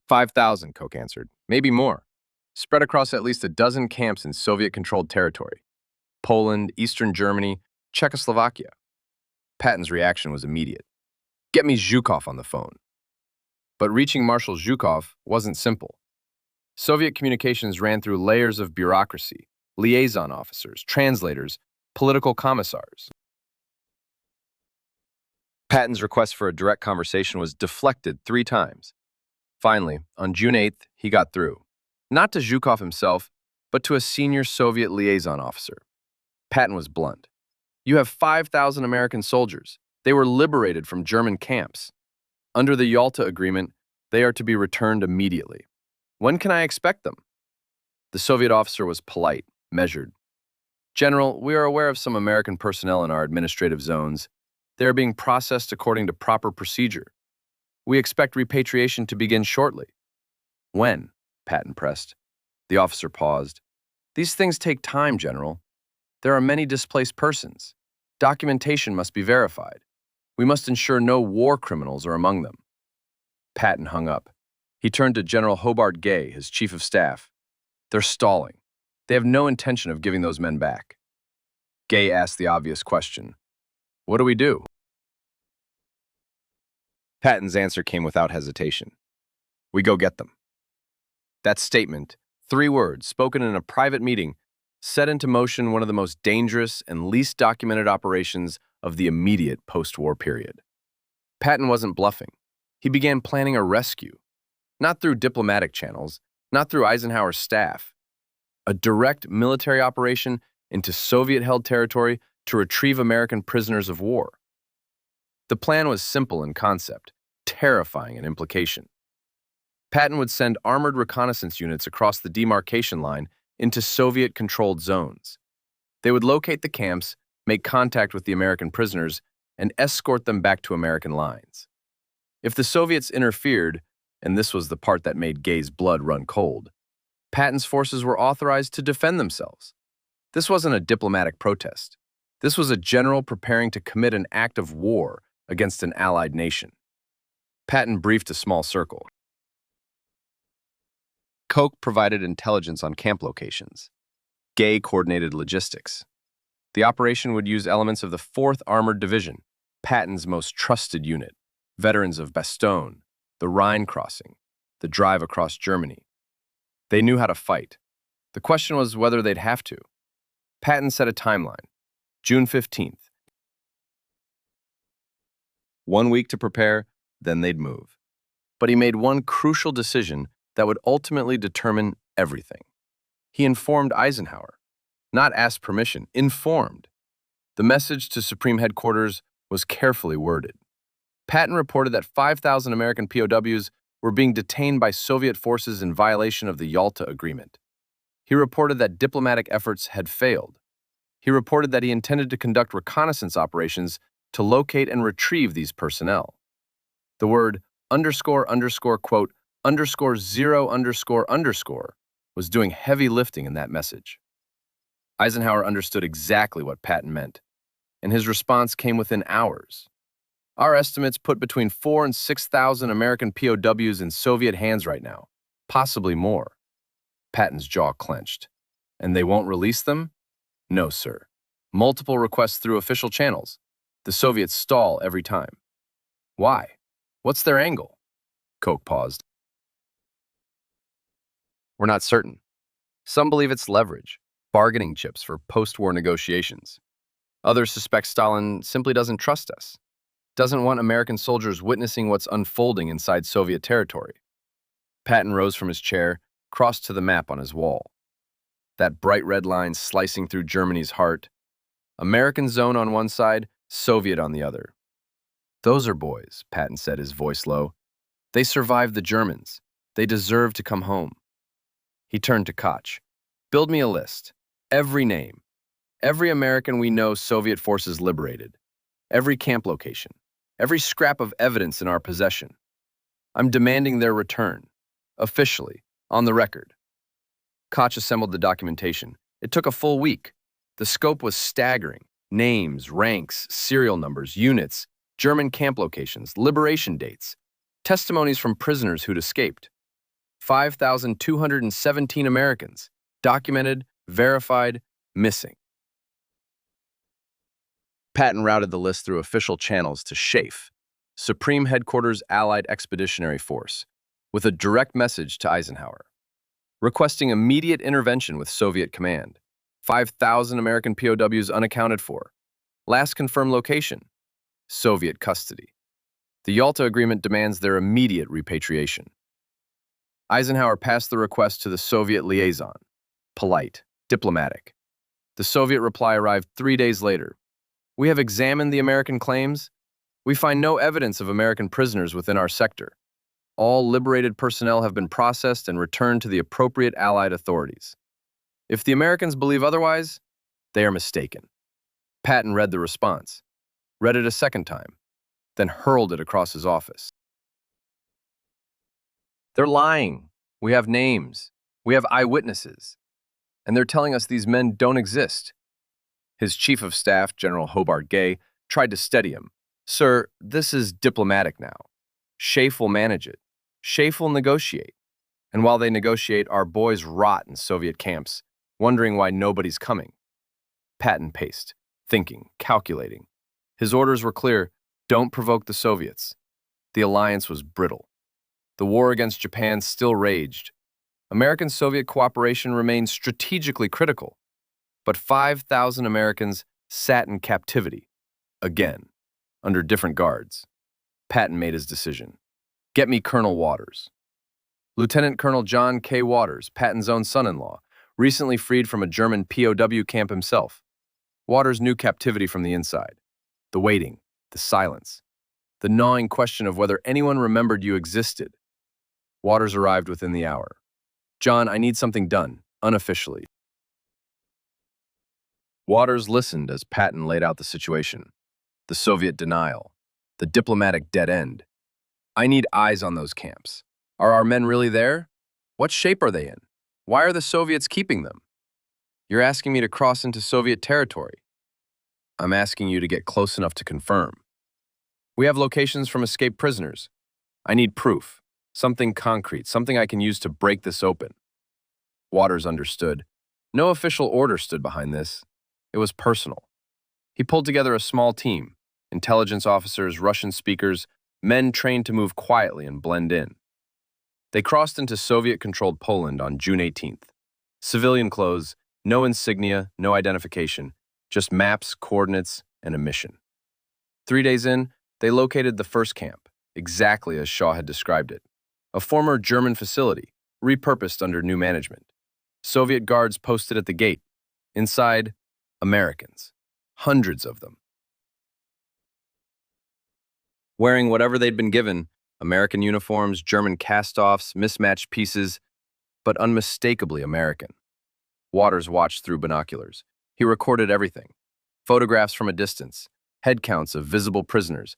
5,000, Koch answered. Maybe more. Spread across at least a dozen camps in Soviet-controlled territory. Poland, Eastern Germany, Czechoslovakia. Patton's reaction was immediate. Get me Zhukov on the phone. But reaching Marshal Zhukov wasn't simple. Soviet communications ran through layers of bureaucracy, liaison officers, translators, political commissars. Patton's request for a direct conversation was deflected 3 times. Finally, on June 8th, he got through. Not to Zhukov himself, but to a senior Soviet liaison officer. Patton was blunt. You have 5,000 American soldiers. They were liberated from German camps. Under the Yalta Agreement, they are to be returned immediately. When can I expect them? The Soviet officer was polite, measured. General, we are aware of some American personnel in our administrative zones. They are being processed according to proper procedure. We expect repatriation to begin shortly. When? Patton pressed. The officer paused. These things take time, General. There are many displaced persons. Documentation must be verified. We must ensure no war criminals are among them. Patton hung up. He turned to General Hobart Gay, his chief of staff. They're stalling. They have no intention of giving those men back. Gay asked the obvious question. What do we do? Patton's answer came without hesitation. We go get them. That statement, 3 words spoken in a private meeting, set into motion one of the most dangerous and least documented operations of the immediate post-war period. Patton wasn't bluffing. He began planning a rescue, not through diplomatic channels, not through Eisenhower's staff, a direct military operation into Soviet-held territory to retrieve American prisoners of war. The plan was simple in concept, terrifying in implication. Patton would send armored reconnaissance units across the demarcation line into Soviet-controlled zones. They would locate the camps, make contact with the American prisoners, and escort them back to American lines. If the Soviets interfered, and this was the part that made Gay's blood run cold, Patton's forces were authorized to defend themselves. This wasn't a diplomatic protest. This was a general preparing to commit an act of war against an allied nation. Patton briefed a small circle. Koch provided intelligence on camp locations. Gay coordinated logistics. The operation would use elements of the 4th Armored Division, Patton's most trusted unit, veterans of Bastogne, the Rhine crossing, the drive across Germany. They knew how to fight. The question was whether they'd have to. Patton set a timeline, June 15th. 1 week to prepare, then they'd move. But he made one crucial decision that would ultimately determine everything. He informed Eisenhower, not asked permission, informed. The message to Supreme Headquarters was carefully worded. Patton reported that 5,000 American POWs were being detained by Soviet forces in violation of the Yalta Agreement. He reported that diplomatic efforts had failed. He reported that he intended to conduct reconnaissance operations to locate and retrieve these personnel. The word quote, _0___ was doing heavy lifting in that message. Eisenhower understood exactly what Patton meant, and his response came within hours. Our estimates put between 4,000 and 6,000 American POWs in Soviet hands right now, possibly more. Patton's jaw clenched. And they won't release them? No, sir. Multiple requests through official channels. The Soviets stall every time. Why? What's their angle? Koch paused. We're not certain. Some believe it's leverage, bargaining chips for post-war negotiations. Others suspect Stalin simply doesn't trust us, doesn't want American soldiers witnessing what's unfolding inside Soviet territory. Patton rose from his chair, crossed to the map on his wall. That bright red line slicing through Germany's heart. American zone on one side, Soviet on the other. Those are boys, Patton said, his voice low. They survived the Germans. They deserve to come home. He turned to Koch. Build me a list. Every name. Every American we know Soviet forces liberated. Every camp location. Every scrap of evidence in our possession. I'm demanding their return. Officially. On the record. Koch assembled the documentation. It took a full week. The scope was staggering. Names, ranks, serial numbers, units, German camp locations, liberation dates, testimonies from prisoners who'd escaped. 5,217 Americans, documented, verified, missing. Patton routed the list through official channels to SHAEF, Supreme Headquarters Allied Expeditionary Force, with a direct message to Eisenhower, requesting immediate intervention with Soviet command. 5,000 American POWs unaccounted for. Last confirmed location, Soviet custody. The Yalta Agreement demands their immediate repatriation. Eisenhower passed the request to the Soviet liaison. Polite, diplomatic. The Soviet reply arrived 3 days later. We have examined the American claims. We find no evidence of American prisoners within our sector. All liberated personnel have been processed and returned to the appropriate Allied authorities. If the Americans believe otherwise, they are mistaken. Patton read the response, read it a second time, then hurled it across his office. They're lying. We have names. We have eyewitnesses. And they're telling us these men don't exist. His chief of staff, General Hobart Gay, tried to steady him. Sir, this is diplomatic now. SHAEF will manage it. SHAEF will negotiate. And while they negotiate, our boys rot in Soviet camps, wondering why nobody's coming. Patton paced, thinking, calculating. His orders were clear: don't provoke the Soviets. The alliance was brittle. The war against Japan still raged. American-Soviet cooperation remained strategically critical. But 5,000 Americans sat in captivity, again, under different guards. Patton made his decision. Get me Colonel Waters. Lieutenant Colonel John K. Waters, Patton's own son-in-law, recently freed from a German POW camp himself. Waters knew captivity from the inside. The waiting, the silence, the gnawing question of whether anyone remembered you existed. Waters arrived within the hour. John, I need something done, unofficially. Waters listened as Patton laid out the situation. The Soviet denial, the diplomatic dead end. I need eyes on those camps. Are our men really there? What shape are they in? Why are the Soviets keeping them? You're asking me to cross into Soviet territory. I'm asking you to get close enough to confirm. We have locations from escaped prisoners. I need proof, something concrete, something I can use to break this open. Waters understood. No official order stood behind this. It was personal. He pulled together a small team, intelligence officers, Russian speakers, men trained to move quietly and blend in. They crossed into Soviet-controlled Poland on June 18th. Civilian clothes, no insignia, no identification, just maps, coordinates, and a mission. 3 days in, they located the first camp, exactly as Shaw had described it. A former German facility, repurposed under new management. Soviet guards posted at the gate. Inside, Americans, hundreds of them. Wearing whatever they'd been given, American uniforms, German cast-offs, mismatched pieces, but unmistakably American. Waters watched through binoculars. He recorded everything. Photographs from a distance, head counts of visible prisoners,